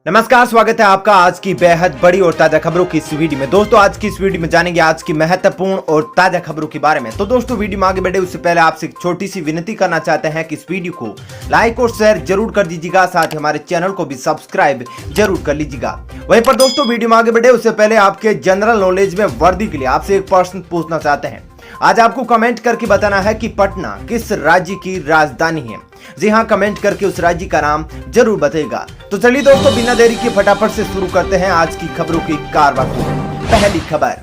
नमस्कार, स्वागत है आपका आज की बेहद बड़ी और ताजा खबरों की इस वीडियो में। दोस्तों, आज की इस वीडियो में जानेंगे आज की महत्वपूर्ण और ताजा खबरों के बारे में। तो दोस्तों, वीडियो में आगे बढ़े उससे पहले आपसे एक छोटी सी विनती करना चाहते हैं कि इस वीडियो को लाइक और शेयर जरूर कर दीजिएगा, साथ ही हमारे चैनल को भी सब्सक्राइब जरूर कर लीजिएगा। वहीं पर दोस्तों, वीडियो में आगे बढ़े उससे पहले आपके जनरल नॉलेज में वर्दी के लिए आपसे एक प्रश्न पूछना चाहते हैं। आज आपको कमेंट करके बताना है कि पटना किस राज्य की राजधानी है। जी हाँ, कमेंट करके उस राज्य का नाम जरूर बताइएगा। तो चलिए दोस्तों, बिना देरी के फटाफट से शुरू करते हैं आज की खबरों की कारवाई। पहली खबर,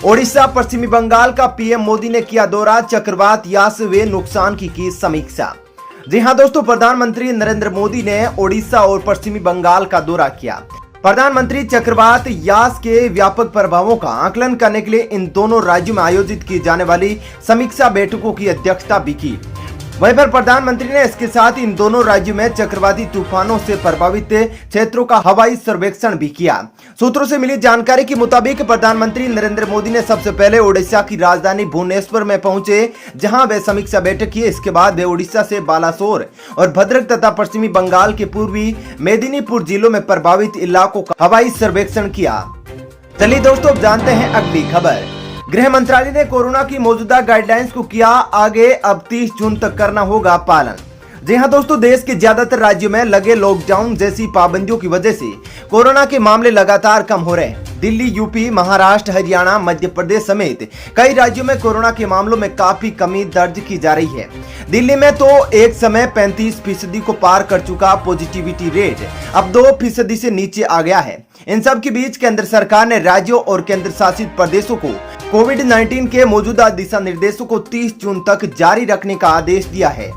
ओडिशा पश्चिमी बंगाल का पीएम मोदी ने किया दौरा, चक्रवात यास से हुए नुकसान की समीक्षा। जी हाँ दोस्तों, प्रधानमंत्री नरेंद्र मोदी ने ओडिशा और पश्चिमी बंगाल का दौरा किया। प्रधानमंत्री चक्रवात यास के व्यापक प्रभावों का आकलन करने के लिए इन दोनों राज्यों में आयोजित की जाने वाली समीक्षा बैठकों की अध्यक्षता भी की। वहीं पर प्रधानमंत्री ने इसके साथ इन दोनों राज्यों में चक्रवाती तूफानों से प्रभावित क्षेत्रों का हवाई सर्वेक्षण भी किया। सूत्रों से मिली जानकारी के मुताबिक प्रधानमंत्री नरेंद्र मोदी ने सबसे पहले ओडिशा की राजधानी भुवनेश्वर में पहुंचे, जहां वे समीक्षा बैठक की। इसके बाद वे ओडिशा से बालासोर और भद्रक तथा पश्चिमी बंगाल के पूर्वी मेदिनीपुर जिलों में प्रभावित इलाकों का हवाई सर्वेक्षण किया। चलिए दोस्तों, अब जानते हैं अगली खबर। गृह मंत्रालय ने कोरोना की मौजूदा गाइडलाइंस को किया आगे, अब 30 जून तक करना होगा पालन। जी हां दोस्तों, देश के ज्यादातर राज्यों में लगे लॉकडाउन जैसी पाबंदियों की वजह से कोरोना के मामले लगातार कम हो रहे हैं। दिल्ली, यूपी, महाराष्ट्र, हरियाणा, मध्य प्रदेश समेत कई राज्यों में कोरोना के मामलों में काफी कमी दर्ज की जा रही है। दिल्ली में तो एक समय 35% को पार कर चुका पॉजिटिविटी रेट अब 2% से नीचे आ गया है। इन सब के बीच केंद्र सरकार ने राज्यों और केंद्र शासित प्रदेशों को कोविड-19 के मौजूदा दिशा निर्देशों को 30 जून तक जारी रखने का आदेश दिया है।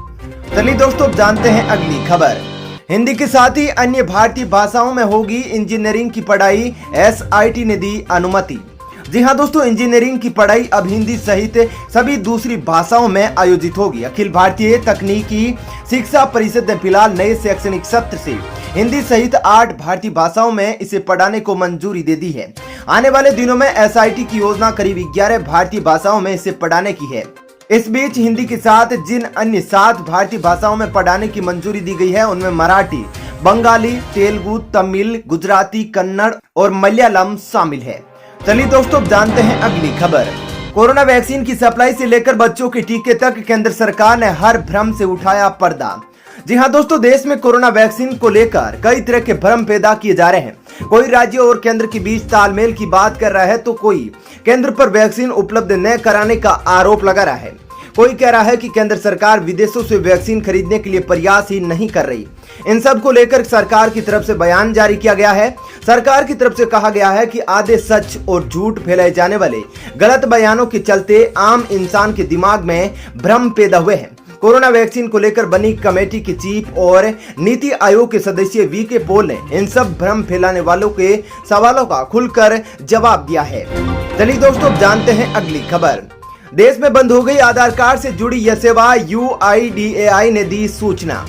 चलिए दोस्तों, जानते हैं अगली खबर। हिंदी के साथ ही अन्य भारतीय भाषाओं में होगी इंजीनियरिंग की पढ़ाई, एसआईटी ने दी अनुमति। जी हाँ दोस्तों, इंजीनियरिंग की पढ़ाई अब हिंदी सहित सभी दूसरी भाषाओं में आयोजित होगी। अखिल भारतीय तकनीकी शिक्षा परिषद ने फिलहाल नए शैक्षणिक सत्र से हिंदी सहित 8 भारतीय भाषाओं में इसे पढ़ाने को मंजूरी दे दी है। आने वाले दिनों में एसआईटी की योजना करीब 11 भारतीय भाषाओं में इसे पढ़ाने की है। इस बीच हिंदी के साथ जिन अन्य 7 भारतीय भाषाओं में पढ़ाने की मंजूरी दी गई है, उनमें मराठी, बंगाली, तेलुगु, तमिल, गुजराती, कन्नड़ और मलयालम शामिल है। चलिए दोस्तों, जानते हैं अगली खबर। कोरोना वैक्सीन की सप्लाई से लेकर बच्चों के टीके तक केंद्र सरकार ने हर भ्रम से उठाया पर्दा। जी हाँ दोस्तों, देश में कोरोना वैक्सीन को लेकर कई तरह के भ्रम पैदा किए जा रहे हैं। कोई राज्य और केंद्र के बीच तालमेल की बात कर रहा है, तो कोई केंद्र पर वैक्सीन उपलब्ध न कराने का आरोप लगा रहा है। कोई कह रहा है कि केंद्र सरकार विदेशों से वैक्सीन खरीदने के लिए प्रयास ही नहीं कर रही। इन सब को लेकर सरकार की तरफ से बयान जारी किया गया है। सरकार की तरफ से कहा गया है कि आधे सच और झूठ फैलाए जाने वाले गलत बयानों के चलते आम इंसान के दिमाग में भ्रम पैदा हुए हैं। कोरोना वैक्सीन को लेकर बनी कमेटी के चीफ और नीति आयोग के सदस्य वीके पॉल ने इन सब भ्रम फैलाने वालों के सवालों का खुलकर जवाब दिया है। चलिए दोस्तों, जानते हैं अगली खबर। देश में बंद हो गई आधार कार्ड से जुड़ी यह सेवा, यूआईडीएआई ने दी सूचना।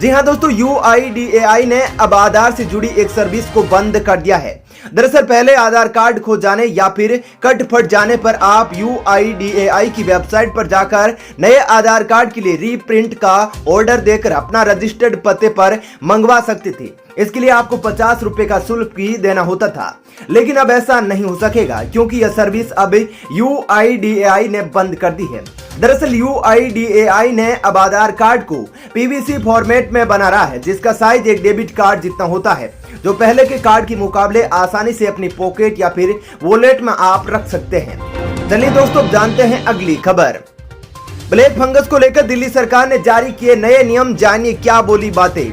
जी हाँ दोस्तों, यूआईडीएआई ने अब आधार से जुड़ी एक सर्विस को बंद कर दिया है। दरअसल पहले आधार कार्ड खो जाने या फिर कट फट जाने पर आप यूआईडीएआई की वेबसाइट पर जाकर नए आधार कार्ड के लिए रीप्रिंट का ऑर्डर देकर अपना रजिस्टर्ड पते पर मंगवा सकते थे। इसके लिए आपको 50 रुपए का शुल्क भी देना होता था, लेकिन अब ऐसा नहीं हो सकेगा क्योंकि यह सर्विस अब यूआईडीएआई ने बंद कर दी है। दरअसल यूआईडीएआई ने अब आधार कार्ड को पीवीसी फॉर्मेट में बना रहा है, जिसका साइज एक डेबिट कार्ड जितना होता है, जो पहले के कार्ड के मुकाबले आसानी से अपनी पॉकेट या फिर वॉलेट में आप रख सकते हैं। चलिए दोस्तों, जानते हैं अगली खबर। ब्लैक फंगस को लेकर दिल्ली सरकार ने जारी किए नए नियम, जानिए क्या बोली बातें।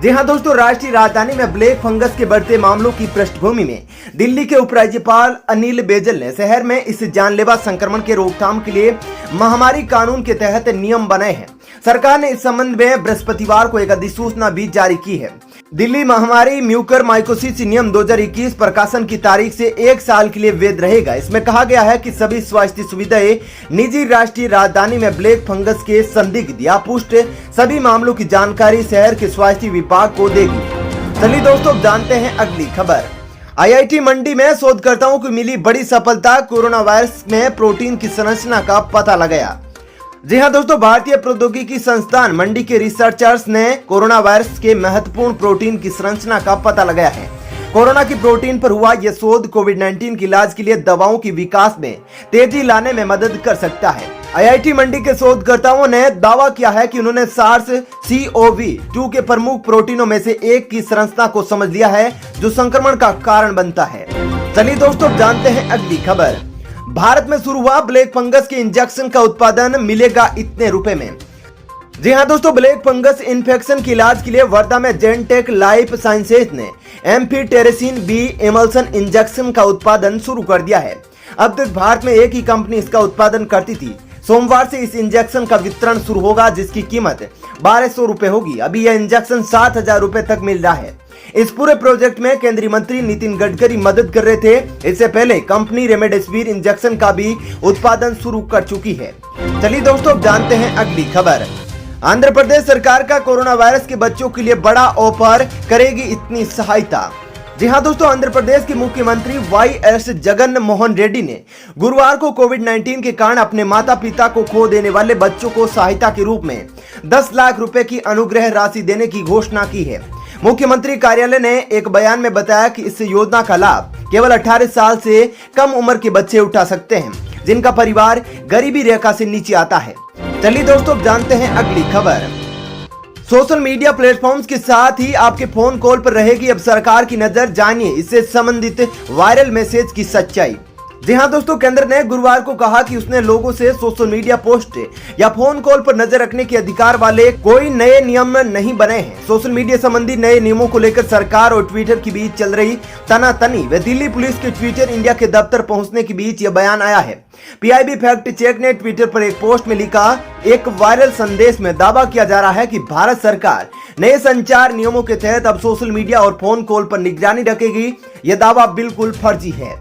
जी हाँ दोस्तों, राष्ट्रीय राजधानी में ब्लैक फंगस के बढ़ते मामलों की पृष्ठभूमि में दिल्ली के उपराज्यपाल अनिल बैजल ने शहर में इस जानलेवा संक्रमण के रोकथाम के लिए महामारी कानून के तहत नियम बनाए हैं। सरकार ने इस संबंध में बृहस्पतिवार को एक अधिसूचना भी जारी की है। दिल्ली महामारी म्यूकरमाइकोसिस नियम 2021 प्रकाशन की तारीख से 1 साल के लिए वैध रहेगा। इसमें कहा गया है कि सभी स्वास्थ्य सुविधाएं निजी राष्ट्रीय राजधानी में ब्लैक फंगस के संदिग्ध या पुष्ट सभी मामलों की जानकारी शहर के स्वास्थ्य विभाग को देगी। चलिए दोस्तों, जानते हैं अगली खबर। आईआईटी मंडी में शोधकर्ताओं को मिली बड़ी सफलता, कोरोना वायरस में प्रोटीन की संरचना का पता लगाया। जी हाँ दोस्तों, भारतीय प्रौद्योगिकी संस्थान मंडी के रिसर्चर्स ने कोरोना वायरस के महत्वपूर्ण प्रोटीन की संरचना का पता लगाया है। कोरोना की प्रोटीन पर हुआ यह शोध कोविड-19 के इलाज के लिए दवाओं के विकास में तेजी लाने में मदद कर सकता है। आईआईटी मंडी के शोधकर्ताओं ने दावा किया है कि उन्होंने SARS-CoV-2 के प्रमुख प्रोटीनों में से एक की संरचना को समझ लिया है जो संक्रमण का कारण बनता है। चलिए दोस्तों जानते हैं अगली खबर। भारत में शुरू हुआ ब्लैक फंगस के इंजेक्शन का उत्पादन मिलेगा इतने रुपए में। जी हां दोस्तों, ब्लैक फंगस इन्फेक्शन के इलाज के लिए वर्धा में जेनटेक लाइफ साइंसेज ने एम्फीटेरेसिन बी एमल्सन इंजेक्शन का उत्पादन शुरू कर दिया है। अब तक भारत में एक ही कंपनी इसका उत्पादन करती थी। सोमवार से इस इंजेक्शन का वितरण शुरू होगा जिसकी कीमत 1200 रुपए होगी। अभी यह इंजेक्शन 7000 रुपए तक मिल रहा है। इस पूरे प्रोजेक्ट में केंद्रीय मंत्री नितिन गडकरी मदद कर रहे थे। इससे पहले कंपनी रेमडेसिविर इंजेक्शन का भी उत्पादन शुरू कर चुकी है। चलिए दोस्तों जानते हैं अगली खबर। आंध्र प्रदेश सरकार का कोरोना वायरस के बच्चों के लिए बड़ा ऑफर करेगी इतनी सहायता। जी हां दोस्तों, आंध्र प्रदेश के मुख्यमंत्री वाईएस जगन मोहन रेड्डी ने गुरुवार को कोविड-19 के कारण अपने माता पिता को खो देने वाले बच्चों को सहायता के रूप में 10 लाख रुपए की अनुग्रह राशि देने की घोषणा की है। मुख्यमंत्री कार्यालय ने एक बयान में बताया कि इस योजना का लाभ केवल 18 साल से कम उम्र के बच्चे उठा सकते हैं जिनका परिवार गरीबी रेखा से नीचे आता है। चलिए दोस्तों जानते हैं अगली खबर। सोशल मीडिया प्लेटफॉर्म्स के साथ ही आपके फोन कॉल पर रहेगी अब सरकार की नजर। जानिए इससे संबंधित वायरल मैसेज की सच्चाई। जी हां दोस्तों, केंद्र ने गुरुवार को कहा कि उसने लोगों से सोशल मीडिया पोस्ट या फोन कॉल पर नजर रखने के अधिकार वाले कोई नए नियम नहीं बने हैं। सोशल मीडिया संबंधी नए नियमों को लेकर सरकार और ट्विटर के बीच चल रही तनातनी व दिल्ली पुलिस के ट्विटर इंडिया के दफ्तर पहुंचने के बीच यह बयान आया है। पीआईबी फैक्ट चेक ने ट्विटर पर एक पोस्ट में लिखा, एक वायरल संदेश में दावा किया जा रहा है कि भारत सरकार नए संचार नियमों के तहत अब सोशल मीडिया और फोन कॉल पर निगरानी रखेगी। यह दावा बिल्कुल फर्जी है।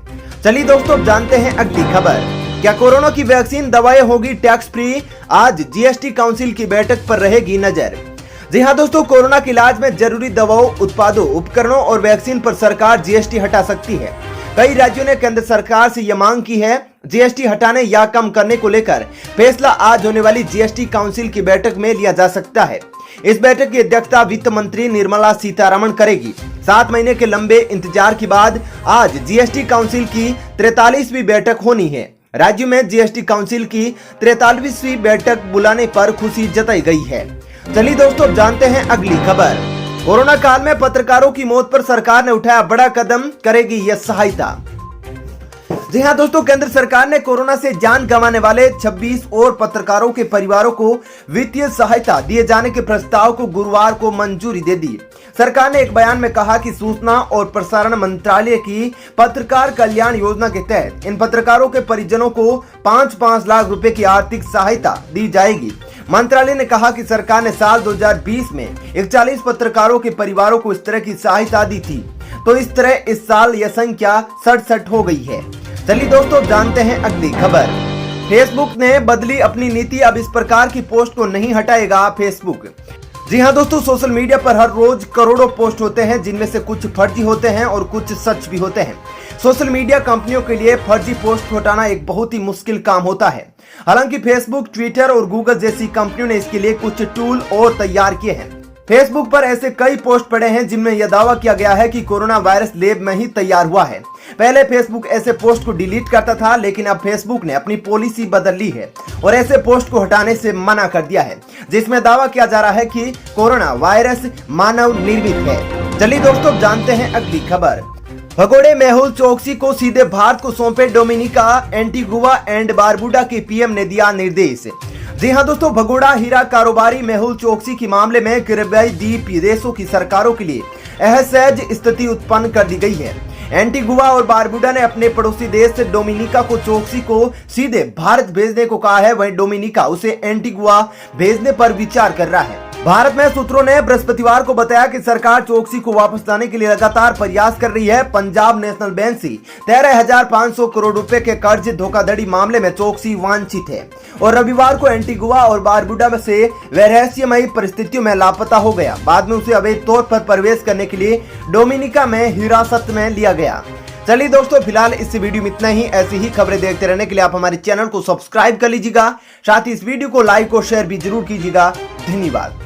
चलिए दोस्तों जानते हैं अगली खबर। क्या कोरोना की वैक्सीन दवाएं होगी टैक्स फ्री? आज जीएसटी काउंसिल की बैठक पर रहेगी नजर। जी हां दोस्तों, कोरोना के इलाज में जरूरी दवाओं, उत्पादों, उपकरणों और वैक्सीन पर सरकार जीएसटी हटा सकती है। कई राज्यों ने केंद्र सरकार से यह मांग की है। जीएसटी हटाने या कम करने को लेकर फैसला आज होने वाली जीएसटी काउंसिल की बैठक में लिया जा सकता है। इस बैठक की अध्यक्षता वित्त मंत्री निर्मला सीतारमण करेगी। 7 महीने के लंबे इंतजार के बाद आज जीएसटी काउंसिल की 43वीं बैठक होनी है। राज्य में जीएसटी काउंसिल की 43वीं बैठक बुलाने पर खुशी जताई गई है। चलिए दोस्तों जानते हैं अगली खबर। कोरोना काल में पत्रकारों की मौत पर सरकार ने उठाया बड़ा कदम, करेगी यह सहायता। जी हां दोस्तों, केंद्र सरकार ने कोरोना से जान गंवाने वाले 26 और पत्रकारों के परिवारों को वित्तीय सहायता दिए जाने के प्रस्ताव को गुरुवार को मंजूरी दे दी। सरकार ने एक बयान में कहा कि सूचना और प्रसारण मंत्रालय की पत्रकार कल्याण योजना के तहत इन पत्रकारों के परिजनों को 5-5 लाख रुपए की आर्थिक सहायता दी जाएगी। मंत्रालय ने कहा कि सरकार ने साल 2020 में 41 पत्रकारों के परिवारों को इस तरह की सहायता दी थी, तो इस तरह इस साल यह संख्या 67 हो गई है। चलिए दोस्तों जानते हैं अगली खबर। फेसबुक ने बदली अपनी नीति, अब इस प्रकार की पोस्ट को नहीं हटाएगा फेसबुक। जी हां दोस्तों, सोशल मीडिया पर हर रोज करोड़ों पोस्ट होते हैं जिनमें से कुछ फर्जी होते हैं और कुछ सच भी होते हैं। सोशल मीडिया कंपनियों के लिए फर्जी पोस्ट हटाना एक बहुत ही मुश्किल काम होता है। हालांकि फेसबुक, ट्विटर और गूगल जैसी कंपनियों ने इसके लिए कुछ टूल और तैयार किए हैं। फेसबुक पर ऐसे कई पोस्ट पड़े हैं जिनमें यह दावा किया गया है कि कोरोना वायरस लैब में ही तैयार हुआ है। पहले फेसबुक ऐसे पोस्ट को डिलीट करता था, लेकिन अब फेसबुक ने अपनी पॉलिसी बदल ली है और ऐसे पोस्ट को हटाने से मना कर दिया है जिसमें दावा किया जा रहा है कि कोरोना वायरस मानव निर्मित है। चलिए दोस्तों जानते हैं अगली खबर। भगोड़े मेहुल चोकसी को सीधे भारत को सौंपे डोमिनिका, एंटीगुआ एंड बारबुडा के पीएम ने दिया निर्देश। जी हां दोस्तों, भगोड़ा हीरा कारोबारी मेहुल चोकसी के मामले में कैरेबियाई द्वीप देशों की सरकारों के लिए असहज स्थिति उत्पन्न कर दी गई है। एंटीगुआ और बारबुडा ने अपने पड़ोसी देश डोमिनिका को चोकसी को सीधे भारत भेजने को कहा है, वहीं डोमिनिका उसे एंटीगुआ भेजने पर विचार कर रहा है। भारत में सूत्रों ने बृहस्पतिवार को बताया कि सरकार चोकसी को वापस लाने के लिए लगातार प्रयास कर रही है। पंजाब नेशनल बैंक से 13,500 करोड़ रुपए के कर्ज धोखाधड़ी मामले में चोकसी वांछित है और रविवार को एंटीगुआ और बारबुडा में से वह रहस्यमयी परिस्थितियों में लापता हो गया। बाद में उसे अवैध तौर पर प्रवेश करने के लिए डोमिनिका में हिरासत में लिया गया। चलिए दोस्तों, फिलहाल इस वीडियो में इतना ही। ऐसी ही खबरें देखते रहने के लिए आप हमारे चैनल को सब्सक्राइब कर लीजिएगा। साथ ही इस वीडियो को लाइक और शेयर भी जरूर कीजिएगा। धन्यवाद।